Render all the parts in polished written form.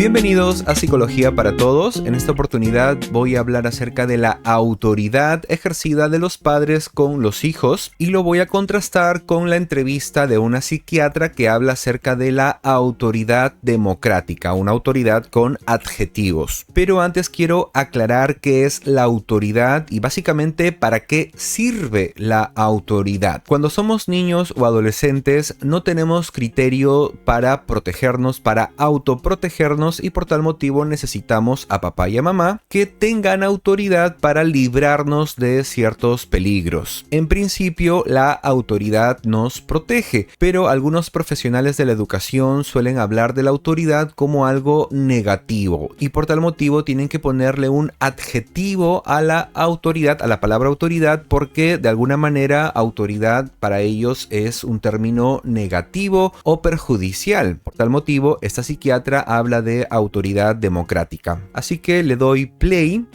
Bienvenidos a Psicología para Todos. En esta oportunidad voy a hablar acerca de la autoridad ejercida de los padres con los hijos y lo voy a contrastar con la entrevista de una psiquiatra que habla acerca de la autoridad democrática, una autoridad con adjetivos. Pero antes quiero aclarar qué es la autoridad y básicamente para qué sirve la autoridad. Cuando somos niños o adolescentes no tenemos criterio para protegernos, para autoprotegernos, y por tal motivo necesitamos a papá y a mamá que tengan autoridad para librarnos de ciertos peligros. En principio, la autoridad nos protege, pero algunos profesionales de la educación suelen hablar de la autoridad como algo negativo y por tal motivo tienen que ponerle un adjetivo a la autoridad, a la palabra autoridad, porque de alguna manera autoridad para ellos es un término negativo o perjudicial. Por tal motivo, esta psiquiatra habla de autoridad democrática. Así que le doy play.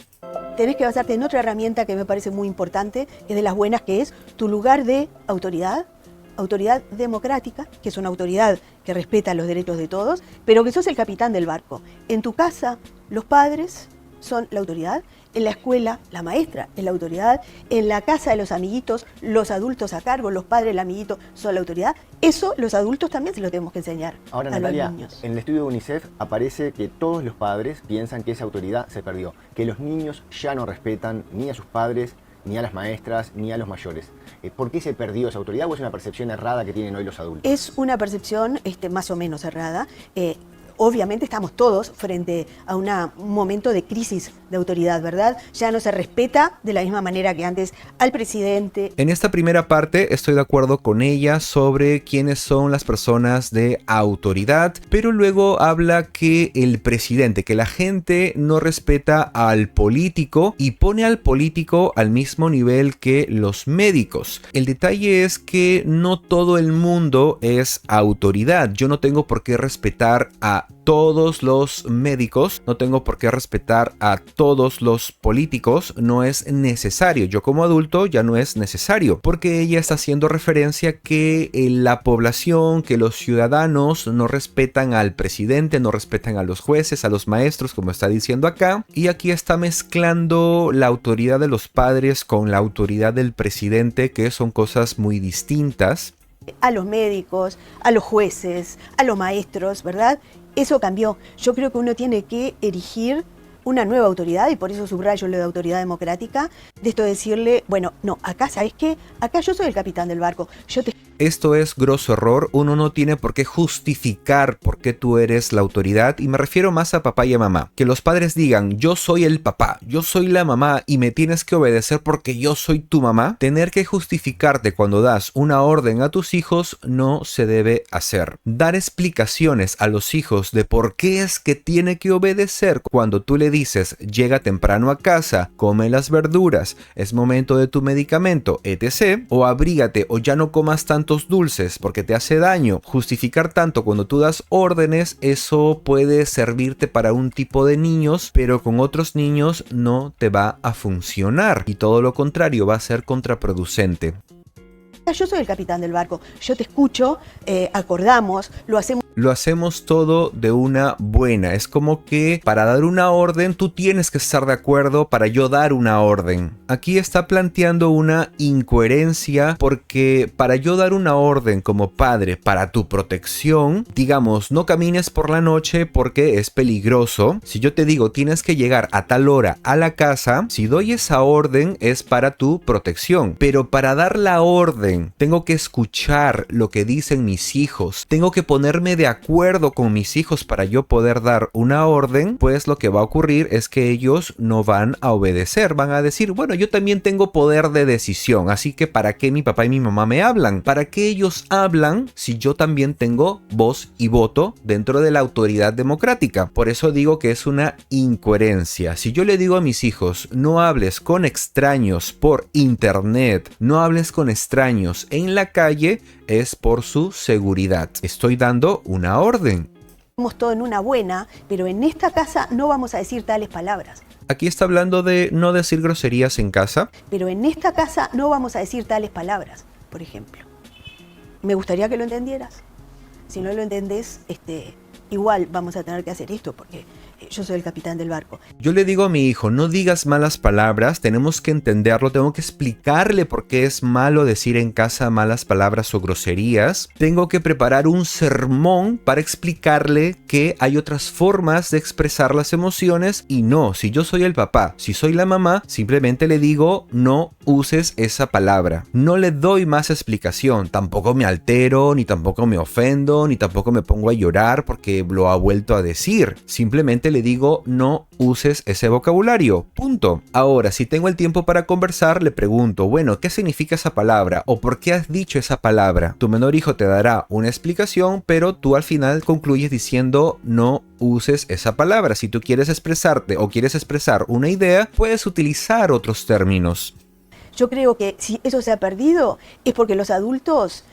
Tenés que basarte en otra herramienta que me parece muy importante, que es de las buenas, que es tu lugar de autoridad democrática, que es una autoridad que respeta los derechos de todos, pero que sos el capitán del barco. En tu casa, los padres son la autoridad, en la escuela, la maestra es la autoridad, en la casa de los amiguitos, los adultos a cargo, los padres del amiguito son la autoridad. Eso los adultos también se lo tenemos que enseñar. Ahora, a Natalia, los niños. En el estudio de UNICEF aparece que todos los padres piensan que esa autoridad se perdió, que los niños ya no respetan ni a sus padres, ni a las maestras, ni a los mayores. ¿Por qué se perdió esa autoridad o es una percepción errada que tienen hoy los adultos? Es una percepción más o menos errada. Obviamente estamos todos frente a un momento de crisis de autoridad, ¿verdad? Ya no se respeta de la misma manera que antes al presidente. En esta primera parte estoy de acuerdo con ella sobre quiénes son las personas de autoridad, pero luego habla que el presidente, que la gente no respeta al político y pone al político al mismo nivel que los médicos. El detalle es que no todo el mundo es autoridad. Yo no tengo por qué respetar a todos los médicos, no tengo por qué respetar a todos los políticos, no es necesario. Yo como adulto ya no es necesario, porque ella está haciendo referencia que la población, que los ciudadanos no respetan al presidente, no respetan a los jueces, a los maestros, como está diciendo acá, y aquí está mezclando la autoridad de los padres con la autoridad del presidente, que son cosas muy distintas. A los médicos, a los jueces, a los maestros, ¿verdad? Eso cambió. Yo creo que uno tiene que erigir una nueva autoridad, y por eso subrayo lo de autoridad democrática, de esto de decirle, bueno, no, acá, ¿sabes qué? Acá yo soy el capitán del barco, Esto es grosso error. Uno no tiene por qué justificar por qué tú eres la autoridad, y me refiero más a papá y a mamá. Que los padres digan, yo soy el papá, yo soy la mamá y me tienes que obedecer porque yo soy tu mamá. Tener que justificarte cuando das una orden a tus hijos no se debe hacer. Dar explicaciones a los hijos de por qué es que tiene que obedecer cuando tú le dices, llega temprano a casa, come las verduras, es momento de tu medicamento, etc. O abrígate, o ya no comas tantos dulces porque te hace daño. Justificar tanto cuando tú das órdenes, eso puede servirte para un tipo de niños, pero con otros niños no te va a funcionar y todo lo contrario, va a ser contraproducente. Yo soy el capitán del barco, yo te escucho, acordamos, lo hacemos. Lo hacemos todo de una buena. Es como que para dar una orden tú tienes que estar de acuerdo para yo dar una orden. Aquí está planteando una incoherencia, porque para yo dar una orden como padre para tu protección, digamos, no camines por la noche porque es peligroso. Si yo te digo tienes que llegar a tal hora a la casa, si doy esa orden es para tu protección. Pero para dar la orden tengo que escuchar lo que dicen mis hijos, tengo que ponerme de acuerdo con mis hijos para yo poder dar una orden, pues lo que va a ocurrir es que ellos no van a obedecer, van a decir, bueno, yo también tengo poder de decisión, así que ¿para qué mi papá y mi mamá me hablan? ¿Para qué ellos hablan si yo también tengo voz y voto dentro de la autoridad democrática? Por eso digo que es una incoherencia. Si yo le digo a mis hijos, no hables con extraños por internet, no hables con extraños en la calle, es por su seguridad. Estoy dando una orden. Hacemos todo en una buena, pero en esta casa no vamos a decir tales palabras. Aquí está hablando de no decir groserías en casa. Pero en esta casa no vamos a decir tales palabras, por ejemplo. Me gustaría que lo entendieras. Si no lo entendés, igual vamos a tener que hacer esto porque yo soy el capitán del barco. Yo le digo a mi hijo, no digas malas palabras, tenemos que entenderlo, tengo que explicarle por qué es malo decir en casa malas palabras o groserías. Tengo que preparar un sermón para explicarle que hay otras formas de expresar las emociones y no, si yo soy el papá, si soy la mamá, simplemente le digo no uses esa palabra. No le doy más explicación, tampoco me altero, ni tampoco me ofendo, ni tampoco me pongo a llorar porque lo ha vuelto a decir. Simplemente le digo no uses ese vocabulario, punto. Ahora, si tengo el tiempo para conversar, le pregunto, bueno, ¿qué significa esa palabra? ¿O por qué has dicho esa palabra? Tu menor hijo te dará una explicación, pero tú al final concluyes diciendo no uses esa palabra. Si tú quieres expresarte o quieres expresar una idea, puedes utilizar otros términos. Yo creo que si eso se ha perdido es porque los adultos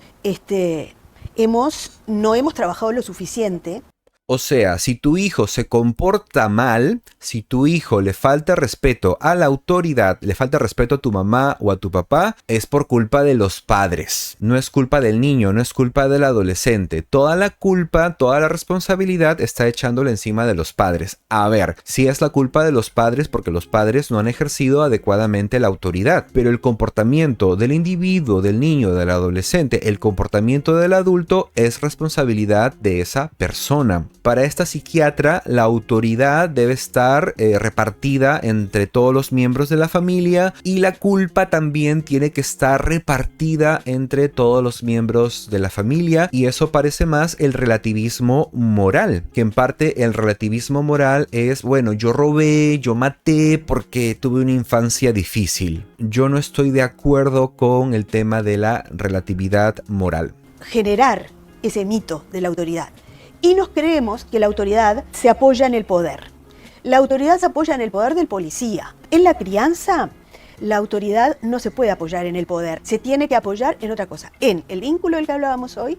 no hemos trabajado lo suficiente. O sea, si tu hijo se comporta mal, si tu hijo le falta respeto a la autoridad, le falta respeto a tu mamá o a tu papá, es por culpa de los padres. No es culpa del niño, no es culpa del adolescente. Toda la culpa, toda la responsabilidad está echándole encima de los padres. A ver, sí es la culpa de los padres porque los padres no han ejercido adecuadamente la autoridad, pero el comportamiento del individuo, del niño, del adolescente, el comportamiento del adulto es responsabilidad de esa persona. Para esta psiquiatra, la autoridad debe estar repartida entre todos los miembros de la familia y la culpa también tiene que estar repartida entre todos los miembros de la familia, y eso parece más el relativismo moral, que en parte el relativismo moral es, bueno, yo robé, yo maté porque tuve una infancia difícil. Yo no estoy de acuerdo con el tema de la relatividad moral. Generar ese mito de la autoridad. Y nos creemos que la autoridad se apoya en el poder. La autoridad se apoya en el poder del policía. En la crianza, la autoridad no se puede apoyar en el poder. Se tiene que apoyar en otra cosa. En el vínculo del que hablábamos hoy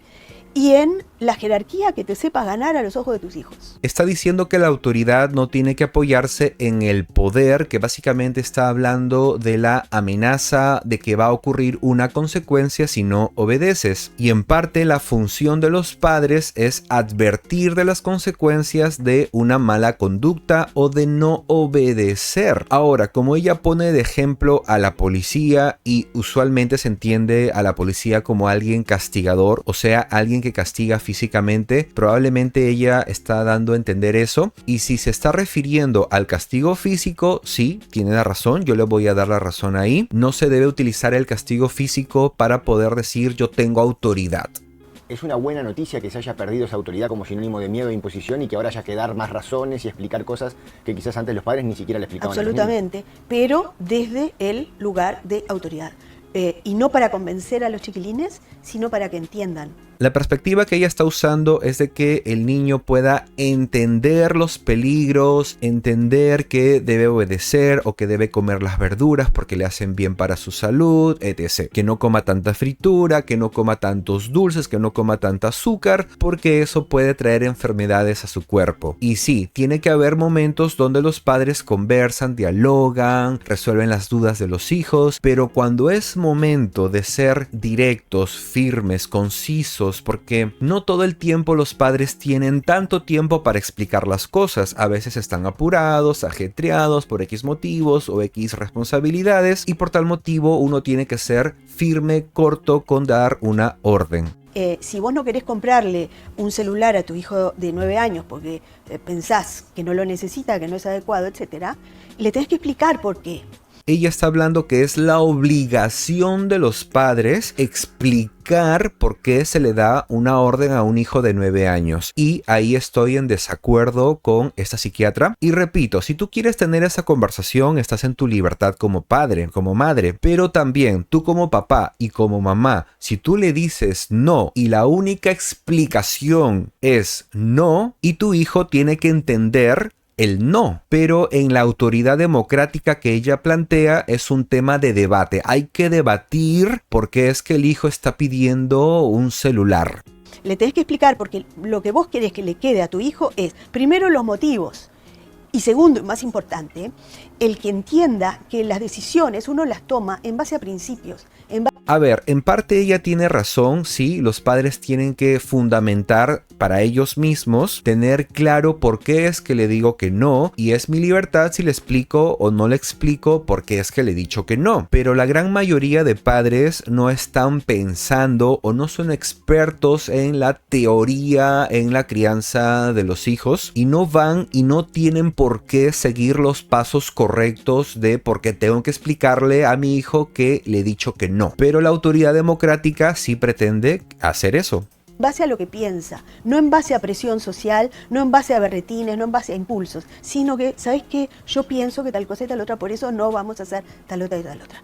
y en la jerarquía que te sepa ganar a los ojos de tus hijos. Está diciendo que la autoridad no tiene que apoyarse en el poder, que básicamente está hablando de la amenaza de que va a ocurrir una consecuencia si no obedeces. Y en parte la función de los padres es advertir de las consecuencias de una mala conducta o de no obedecer. Ahora, como ella pone de ejemplo a la policía, y usualmente se entiende a la policía como alguien castigador, o sea, alguien que castiga físicamente, probablemente ella está dando a entender eso. Y si se está refiriendo al castigo físico, sí, tiene la razón, yo le voy a dar la razón ahí. No se debe utilizar el castigo físico para poder decir yo tengo autoridad. Es una buena noticia que se haya perdido esa autoridad como sinónimo de miedo e imposición y que ahora haya que dar más razones y explicar cosas que quizás antes los padres ni siquiera le explicaban. Absolutamente, pero desde el lugar de autoridad. Y no para convencer a los chiquilines, sino para que entiendan. La perspectiva que ella está usando es de que el niño pueda entender los peligros, entender que debe obedecer o que debe comer las verduras porque le hacen bien para su salud, etc. Que no coma tanta fritura, que no coma tantos dulces, que no coma tanta azúcar, porque eso puede traer enfermedades a su cuerpo. Y sí, tiene que haber momentos donde los padres conversan, dialogan, resuelven las dudas de los hijos, pero cuando es momento de ser directos, firmes, concisos, porque no todo el tiempo los padres tienen tanto tiempo para explicar las cosas. A veces están apurados, ajetreados por X motivos o X responsabilidades, y por tal motivo uno tiene que ser firme, corto con dar una orden. Si vos no querés comprarle un celular a tu hijo de 9 años porque pensás que no lo necesita, que no es adecuado, etc., le tenés que explicar por qué. Ella está hablando que es la obligación de los padres explicar por qué se le da una orden a un hijo de 9 años. Y ahí estoy en desacuerdo con esta psiquiatra. Y repito, si tú quieres tener esa conversación, estás en tu libertad como padre, como madre. Pero también tú como papá y como mamá, si tú le dices no y la única explicación es no, y tu hijo tiene que entender el no, pero en la autoridad democrática que ella plantea es un tema de debate. Hay que debatir por qué es que el hijo está pidiendo un celular. Le tenés que explicar porque lo que vos querés que le quede a tu hijo es, primero, los motivos. Y segundo, y más importante, el que entienda que las decisiones uno las toma en base a principios, en base A ver, en parte ella tiene razón, sí, los padres tienen que fundamentar para ellos mismos, tener claro por qué es que le digo que no, y es mi libertad si le explico o no le explico por qué es que le he dicho que no. Pero la gran mayoría de padres no están pensando o no son expertos en la teoría, en la crianza de los hijos, y no van y no tienen por qué seguir los pasos correctos de por qué tengo que explicarle a mi hijo que le he dicho que no. Pero la autoridad democrática sí pretende hacer eso. Base a lo que piensa, no en base a presión social, no en base a berretines, no en base a impulsos, sino que, ¿sabes qué? Yo pienso que tal cosa y tal otra, por eso no vamos a hacer tal otra y tal otra.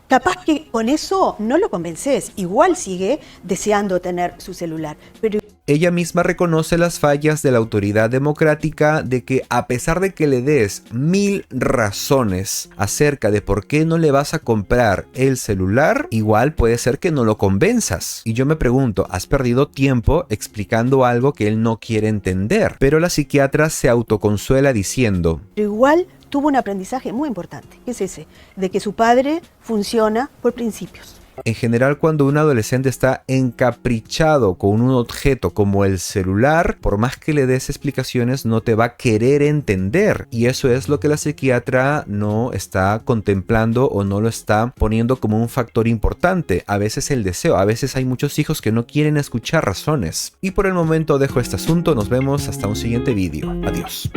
Capaz que con eso no lo convences, igual sigue deseando tener su celular, pero ella misma reconoce las fallas de la autoridad democrática, de que a pesar de que le des 1000 razones acerca de por qué no le vas a comprar el celular, igual puede ser que no lo convenzas. Y yo me pregunto, has perdido tiempo explicando algo que él no quiere entender. Pero la psiquiatra se autoconsuela diciendo: igual tuvo un aprendizaje muy importante, que es ese, de que su padre funciona por principios. En general, cuando un adolescente está encaprichado con un objeto como el celular, por más que le des explicaciones, no te va a querer entender. Y eso es lo que la psiquiatra no está contemplando o no lo está poniendo como un factor importante. A veces el deseo, a veces hay muchos hijos que no quieren escuchar razones. Y por el momento dejo este asunto, nos vemos hasta un siguiente vídeo. Adiós.